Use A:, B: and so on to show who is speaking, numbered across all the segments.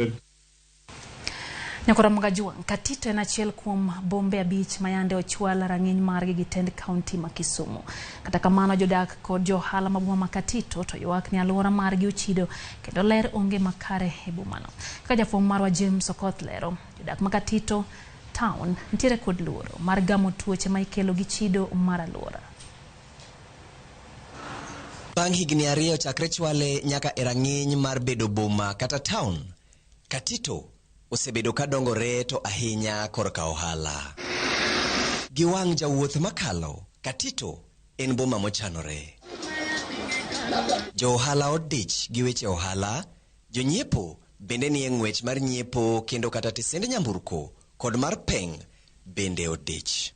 A: respect.
B: Nyakora Mugajua, Katito en achiel kuom bombe abich mayande ochwal rang'iny margi gi tend kaunti ma Kisumu. Kata kamano jodak kod johala ma boma ma Katito to ywak ni alwora margi ochido kendo ler onge makare e bomano. Kaka jafwambo marwa James Okoth lero, jodak ma Katito town nitiere kod luoro mar gamo tuoche ma ikelo gi chido mar alwora.
C: Bang' higni 2 chakre chwale nyaka e rang'iny mar bedo boma kata town, Katito osebedo ka dongore to ahinya korka ohala. Gi wang' jawuoth makalo, Katito en boma mochanore. Jo ohala odich gi weche ohala, jonyiepo bende ni e ng'wech mar nyiepo kendo kata tisende nyamburko kod mar peng bende odich.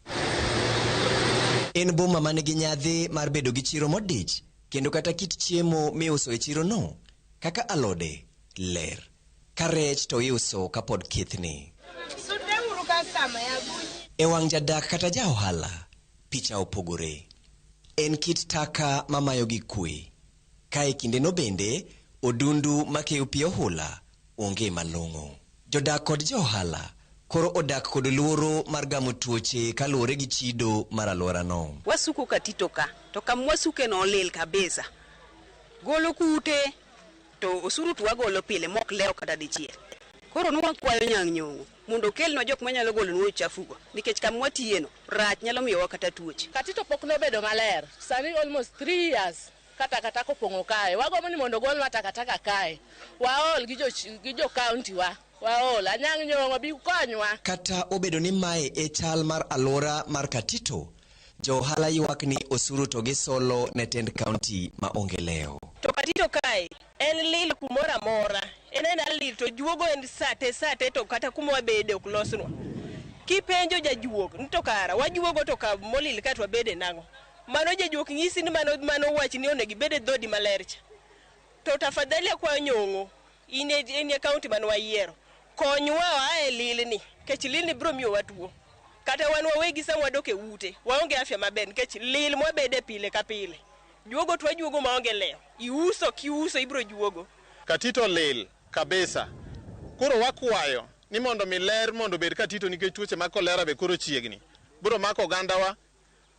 C: En boma manigi nyadhi mar bedo gi chiro modich kendo kata kit chiemo miuso e chiro no, kaka alode, ler. Karech to iuso kapod kithni. E wang' jadak kata ja ohala, picha opogore. En kit Taka ma mayo gi kwe. Kae kinde no bende, odundu makeyo pi ohula, onge malong'o. Jodak kod jo ohala, koro odak kod luoro mar gamo tuoche kaluwore gi chido mar alwora no.
D: Wasuku Katito ka, to kamwasuke no lil kabisa. Golo kute, to osuru tuwa golo pile mok leo kata dichiel. Koro nuwa kwayo nyang' nyong'o mondo kelno jok manyalo golo nuo chafugo nikech kamwa tieno rach nyalo miyowa kata tuoche.
E: Katito pok nobedo maler. Sani almost 3 years kata kopong'o kae. Wagomo ni mondo gol takataka kae. Waol gi jo county wa. Waol anyang' nyong'o bi konywa.
C: Kata obedo ni mae e chal mar alwora mar Katito, jo ohala ywak ni osuru to gi solo ne tend county ma onge leo.
F: To Katito kae en lil kumora mora. En lil to juogo en sate to kata kuma bede ok losnwa. Kipenjo jajuog nto kara wajuogo to ka molil ka to bede nango. Mano jajuok nyisi ni mano wach ni onegi bede dhodi maler cha. To tafadhali kwa nyong'o ine county man wayiero. Konywa ae lil ni. Kech lil ni bro miyo watuo. Kata wan wawegi samwa doke ute. Waonge afya maber kech lil mwa bede pile ka pile. Juogo to wajuogo maonge leo. Kiuso ibro juogo.
G: Katito lil kabisa. Koro wakwayo ni mondo miler mondo bed Katito nikech tuoche ma kolera be koro chiegni. Bro mako gandawa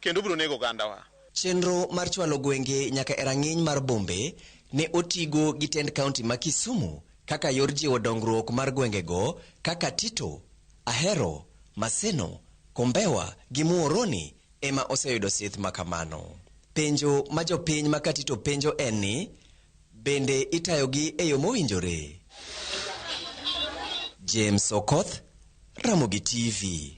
G: kendo bro nego gandawa.
C: Chenro mar chwalo gwenge nyaka e rang'iny mar bombe ne otigo gi tend kaunti ma Kisumu kaka yor jiwo dongruok mar gwengego kaka Katito, Ahero, Maseno, Kombewa gi Muhoroni ema oseyudo sith makamano. Penjo ma jopiny ma Katito penjo en ni bende itayogi e yo mowinjore. James Okoth, Ramogi TV.